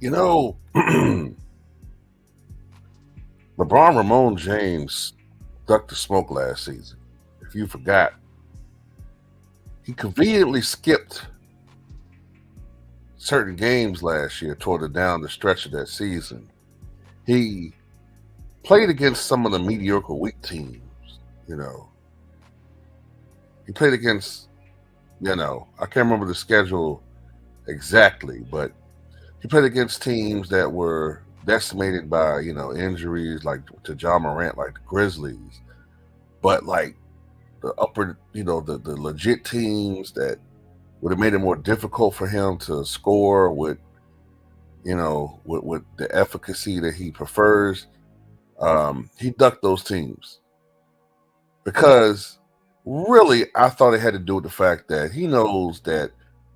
You know, LeBron Ramon James ducked the smoke last season. If you forgot, he conveniently skipped certain games last year toward down the stretch of that season. He played against some of the mediocre weak teams. You know, he played against, I can't remember the schedule exactly, but he played against teams that were decimated by, injuries like to John Morant, like the Grizzlies. But like the upper, the legit teams that would have made it more difficult for him to score with, with the efficacy that he prefers. He ducked those teams because really I thought it had to do with the fact that he knows that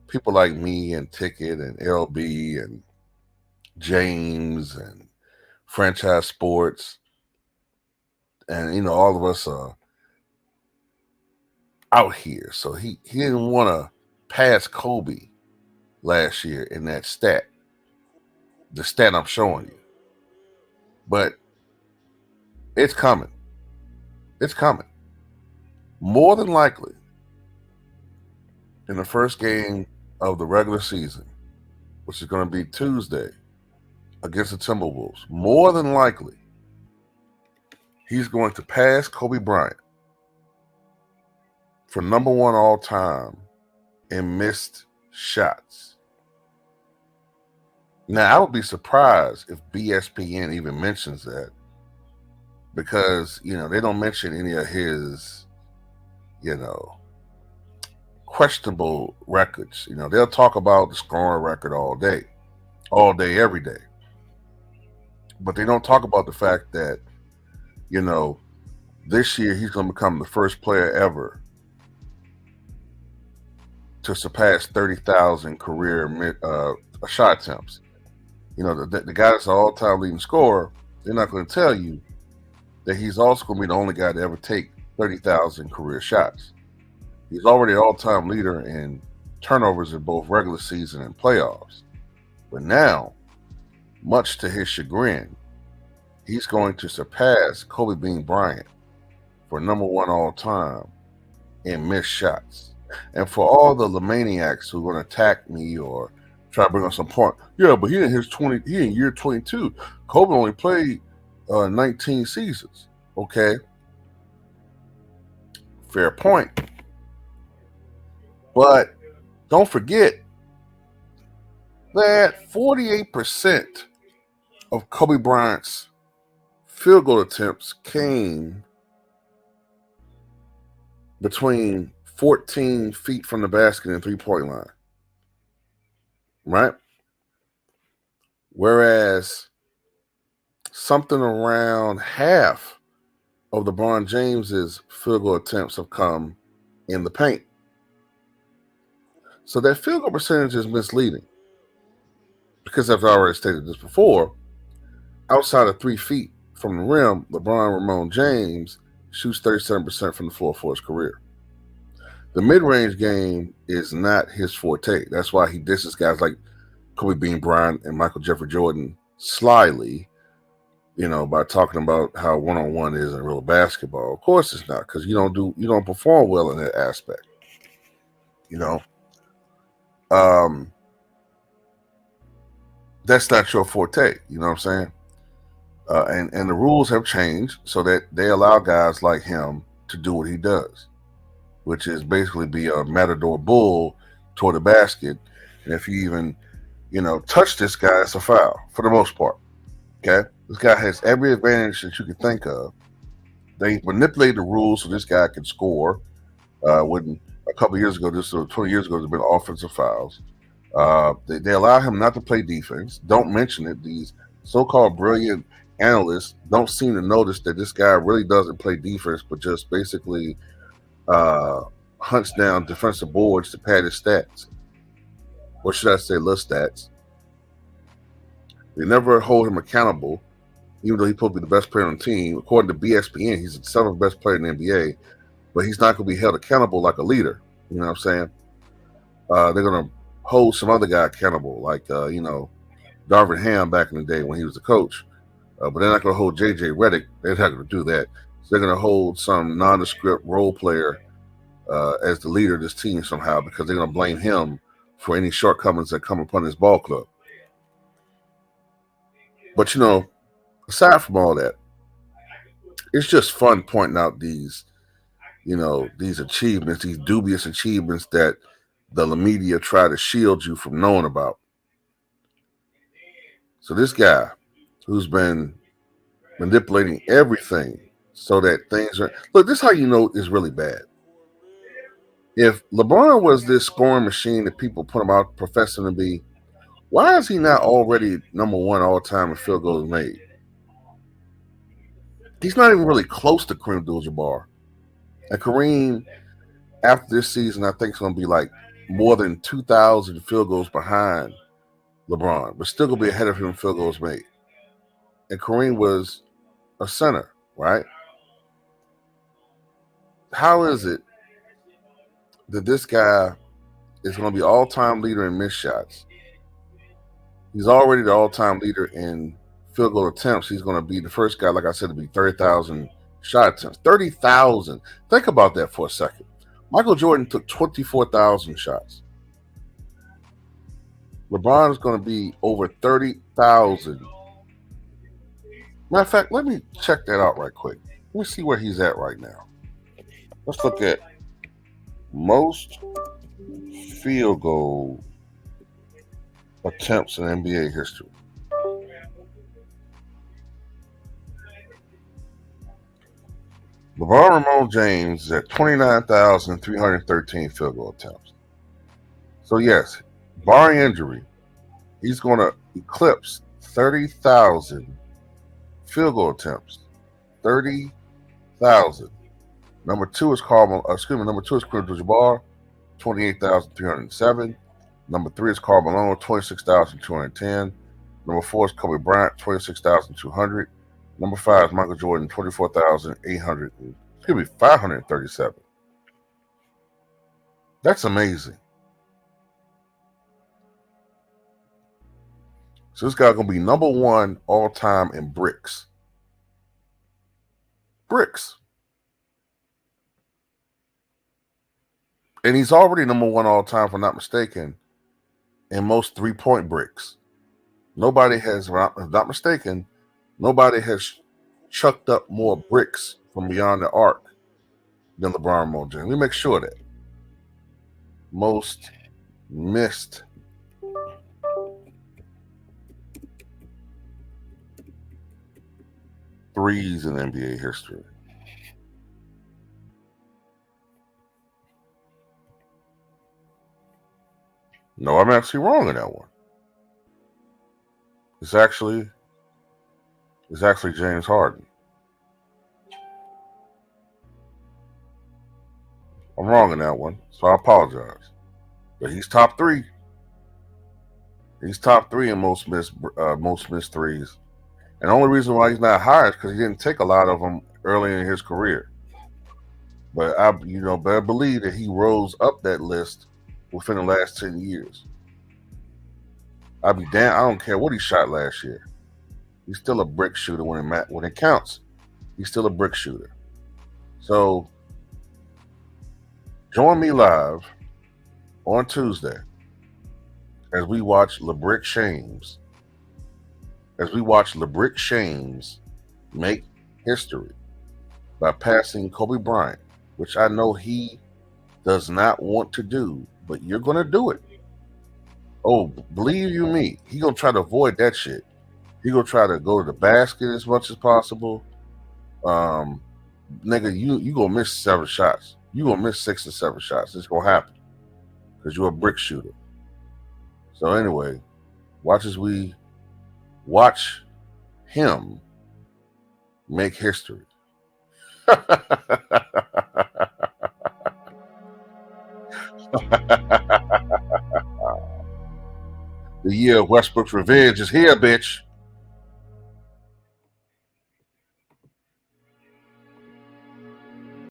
people like me and Ticket and LB and James and Franchise Sports and all of us are out here. So he didn't want to pass Kobe last year in that stat. The stat I'm showing you. But it's coming. It's coming. More than likely, in the first game of the regular season, which is going to be Tuesday against the Timberwolves, more than likely, he's going to pass Kobe Bryant for number one all time in missed shots. Now, I would be surprised if BSPN even mentions that because, they don't mention any of his, questionable records. They'll talk about the scoring record all day, every day. But they don't talk about the fact that, this year he's going to become the first player ever to surpass 30,000 career shot attempts. The guy that's the all-time leading scorer, they're not going to tell you that he's also going to be the only guy to ever take 30,000 career shots. He's already an all-time leader in turnovers in both regular season and playoffs. But now, much to his chagrin, he's going to surpass Kobe Bean Bryant for number one all-time in missed shots. And for all the Lemaniacs who are going to attack me or try to bring up some point, yeah, but he in year 22. Kobe only played 19 seasons. Okay, fair point. But don't forget that 48% of Kobe Bryant's field goal attempts came between 14 feet from the basket and three-point line. Right? Whereas something around half of LeBron James's field goal attempts have come in the paint. So that field goal percentage is misleading. Because as I already stated this before, outside of 3 feet from the rim, LeBron Ramon James shoots 37% from the floor for his career. The mid-range game is not his forte. That's why he disses guys like Kobe Bean Bryant and Michael Jeffrey Jordan slyly, by talking about how one-on-one isn't real basketball. Of course it's not, because you don't perform well in that aspect. That's not your forte. You know what I'm saying? And the rules have changed so that they allow guys like him to do what he does, which is basically be a matador bull toward the basket. And if you even, touch this guy, it's a foul for the most part. Okay? This guy has every advantage that you can think of. They manipulate the rules so this guy can score. When a couple years ago, 20 years ago, there's been offensive fouls. They allow him not to play defense. Don't mention it. These so-called brilliant analysts don't seem to notice that this guy really doesn't play defense, but just basically hunts down defensive boards to pad his stats. Or should I say, list stats. They never hold him accountable, even though he's supposed to be the best player on the team. According to BSPN, he's the seventh best player in the NBA, but he's not going to be held accountable like a leader. You know what I'm saying? They're going to hold some other guy accountable, like, Darvin Ham back in the day when he was the coach. But they're not going to hold J.J. Redick. They're not going to do that. So they're going to hold some nondescript role player as the leader of this team somehow, because they're going to blame him for any shortcomings that come upon his ball club. But, aside from all that, it's just fun pointing out these achievements, these dubious achievements that the media try to shield you from knowing about. So this guy who's been manipulating everything so that things are... Look, this is how you know it's really bad. If LeBron was this scoring machine that people put him out professing to be, why is he not already number one all-time in field goals made? He's not even really close to Kareem Abdul-Jabbar. And Kareem, after this season, I think it's going to be like more than 2,000 field goals behind LeBron, but still going to be ahead of him in field goals made. And Kareem was a center, right? How is it that this guy is going to be all-time leader in missed shots? He's already the all-time leader in field goal attempts. He's going to be the first guy, like I said, to be 30,000 shot attempts. 30,000. Think about that for a second. Michael Jordan took 24,000 shots. LeBron is going to be over 30,000. Matter of fact, let me check that out right quick. Let me see where he's at right now. Let's look at most field goal attempts in NBA history. LeBron Ramon James is at 29,313 field goal attempts. So yes, barring injury, he's going to eclipse 30,000 field goal attempts. 30,000. Number two is Kareem Abdul-Jabbar, 28,307. Number three is Karl Malone, 26,210. Number four is Kobe Bryant, 26,200. Number five is Michael Jordan, 537. That's amazing. So this guy's going to be number one all time in bricks. Bricks. And he's already number one all time, if I'm not mistaken, in most 3-point bricks. Nobody has, if I'm not mistaken, nobody has chucked up more bricks from beyond the arc than LeBron James. Let me make sure of that. Most missed threes in NBA history. No, I'm actually wrong in that one. It's actually James Harden. I'm wrong in that one, so I apologize. But he's top three. He's top three in most missed threes. And the only reason why he's not higher is because he didn't take a lot of them early in his career. But I better believe that he rose up that list within the last 10 years. I'd be damn. I don't care what he shot last year. He's still a brick shooter when it counts. He's still a brick shooter. So join me live on Tuesday as we watch Lebrick James make history by passing Kobe Bryant, which I know he does not want to do, but you're going to do it. Oh, believe you me, he going to try to avoid that shit. He going to try to go to the basket as much as possible. Nigga, you going to miss 7 shots. You going to miss 6 or 7 shots. It's going to happen because you're a brick shooter. So anyway, watch as we watch him make history. The year of Westbrook's revenge is here, bitch.